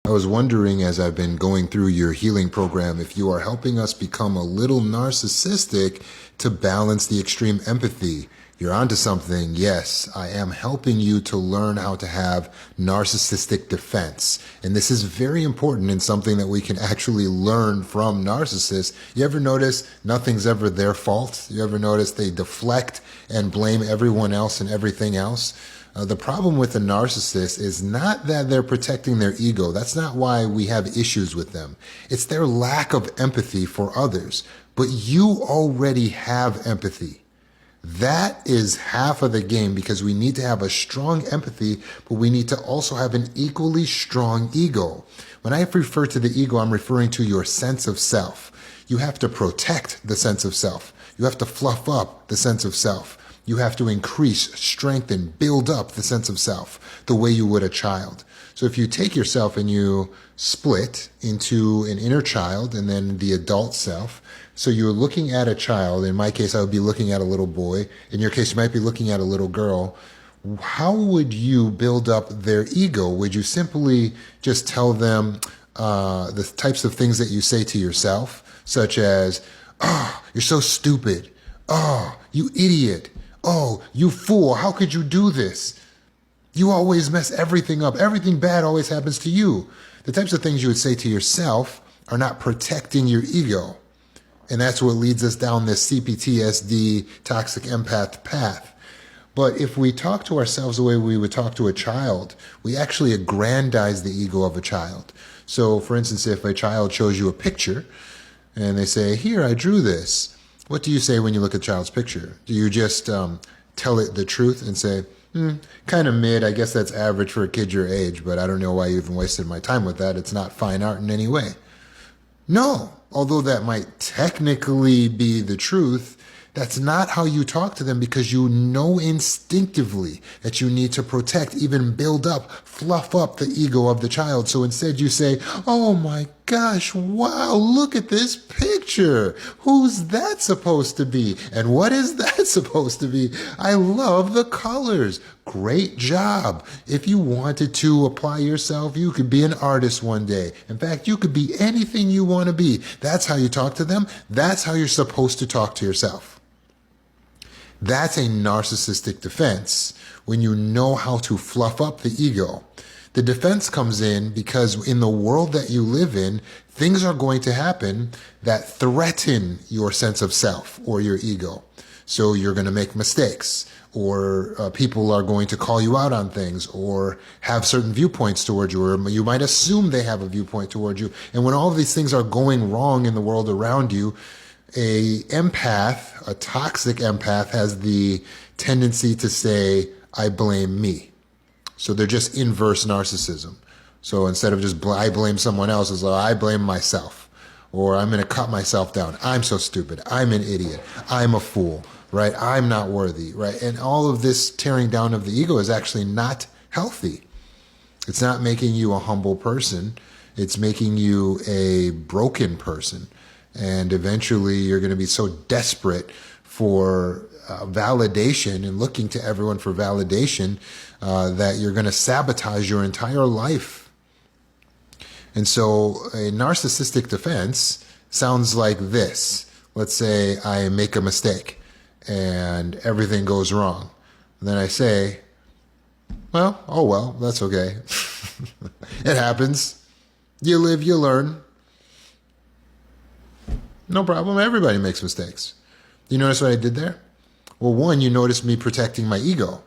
I was wondering as I've been going through your healing program if you are helping us become a little narcissistic to balance the extreme empathy. You're onto something. Yes, I am helping you to learn how to have narcissistic defense. And this is very important and something that we can actually learn from narcissists. You ever notice nothing's ever their fault? You ever notice they deflect and blame everyone else and everything else? The problem with a narcissist is not that they're protecting their ego. That's not why we have issues with them. It's their lack of empathy for others. But you already have empathy. That is half of the game because we need to have a strong empathy, but we need to also have an equally strong ego. When I refer to the ego, I'm referring to your sense of self. You have to protect the sense of self. You have to fluff up the sense of self. You have to increase, strengthen, build up the sense of self the way you would a child. So if you take yourself and you split into an inner child and then the adult self, so you're looking at a child, in my case I would be looking at a little boy, in your case you might be looking at a little girl, how would you build up their ego? Would you simply just tell them the types of things that you say to yourself, such as, "Oh, you're so stupid. Oh, you idiot. Oh, you fool, how could you do this? You always mess everything up. Everything bad always happens to you." The types of things you would say to yourself are not protecting your ego. And that's what leads us down this CPTSD, toxic empath path. But if we talk to ourselves the way we would talk to a child, we actually aggrandize the ego of a child. So, for instance, if a child shows you a picture and they say, "Here, I drew this," what do you say when you look at a child's picture? Do you just tell it the truth and say, kind of mid, I guess that's average for a kid your age, but I don't know why you even wasted my time with that. It's not fine art in any way. No, although that might technically be the truth, that's not how you talk to them because you know instinctively that you need to protect, even build up, fluff up the ego of the child. So instead you say, "Oh my gosh, wow, look at this picture. Who's that supposed to be? And what is that supposed to be? I love the colors. Great job." If you wanted to apply yourself, you could be an artist one day. In fact, you could be anything you want to be. That's how you talk to them. That's how you're supposed to talk to yourself. That's a narcissistic defense when you know how to fluff up the ego. The defense comes in because in the world that you live in, things are going to happen that threaten your sense of self or your ego. So you're going to make mistakes, or people are going to call you out on things, or have certain viewpoints towards you, or you might assume they have a viewpoint towards you. And when all of these things are going wrong in the world around you, a toxic empath has the tendency to say, "I blame me." So they're just inverse narcissism. So instead of just I blame someone else, it's like, "I blame myself," or "I'm going to cut myself down. I'm so stupid. I'm an idiot. I'm a fool," right? "I'm not worthy," right? And all of this tearing down of the ego is actually not healthy. It's not making you a humble person. It's making you a broken person. And eventually you're going to be so desperate for validation and looking to everyone for validation that you're going to sabotage your entire life. And so a narcissistic defense sounds like this. Let's say I make a mistake and everything goes wrong. And then I say, well, that's okay. It happens. You live, you learn. No problem. Everybody makes mistakes. You notice what I did there? Well, one, you notice me protecting my ego.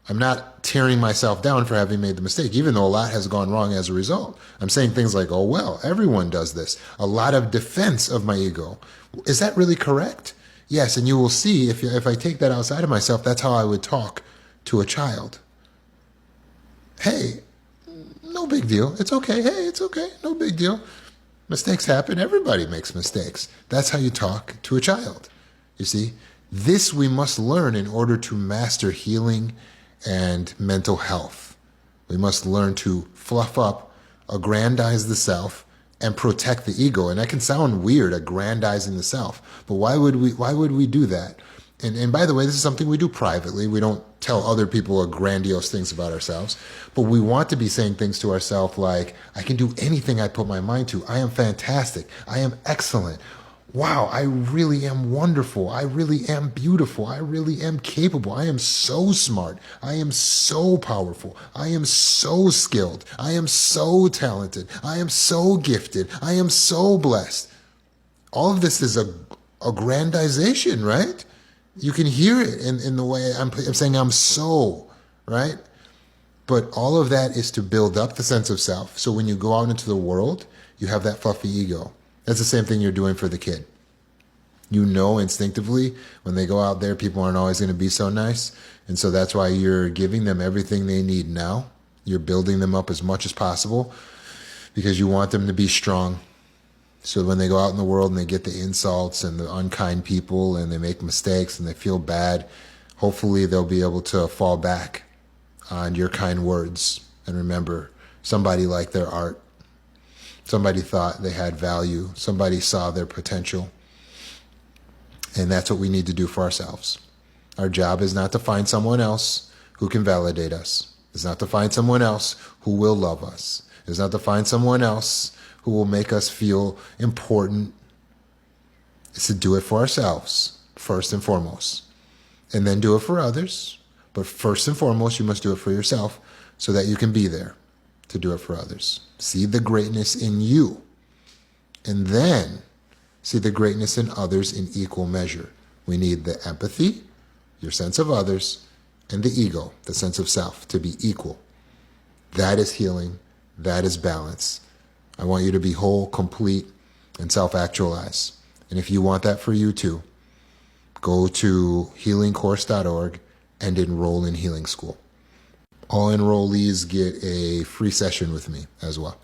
I'm not tearing myself down for having made the mistake, even though a lot has gone wrong as a result. I'm saying things like, "Oh, well, everyone does this." A lot of defense of my ego. Is that really correct? Yes, and you will see if I take that outside of myself, that's how I would talk to a child. "Hey, no big deal. It's okay. Hey, it's okay. No big deal. Mistakes happen. Everybody makes mistakes." That's how you talk to a child. You see, this we must learn in order to master healing and mental health. We must learn to fluff up, aggrandize the self, and protect the ego. And that can sound weird, aggrandizing the self. But why would we do that? And by the way, this is something we do privately. We don't tell other people grandiose things about ourselves, but we want to be saying things to ourselves like, I can do anything I put my mind to. I am fantastic. I am excellent. Wow, I really am wonderful. I really am beautiful. I really am capable. I am so smart. I am so powerful. I am so skilled. I am so talented. I am so gifted. I am so blessed. All of this is a aggrandization, right? You can hear it in the way I'm saying I'm so, right? But all of that is to build up the sense of self. So when you go out into the world, you have that fluffy ego. That's the same thing you're doing for the kid. You know instinctively when they go out there, people aren't always going to be so nice. And so that's why you're giving them everything they need now. You're building them up as much as possible because you want them to be strong. So when they go out in the world and they get the insults and the unkind people and they make mistakes and they feel bad, hopefully they'll be able to fall back on your kind words and remember somebody liked their art. Somebody thought they had value. Somebody saw their potential. And that's what we need to do for ourselves. Our job is not to find someone else who can validate us. It's not to find someone else who will love us. It's not to find someone else who will make us feel important. It's to do it for ourselves, first and foremost. And then do it for others. But first and foremost, you must do it for yourself so that you can be there to do it for others. See the greatness in you. And then see the greatness in others in equal measure. We need the empathy, your sense of others, and the ego, the sense of self, to be equal. That is healing. That is balance. I want you to be whole, complete, and self-actualize. And if you want that for you too, go to healingcourse.org and enroll in Healing School. All enrollees get a free session with me as well.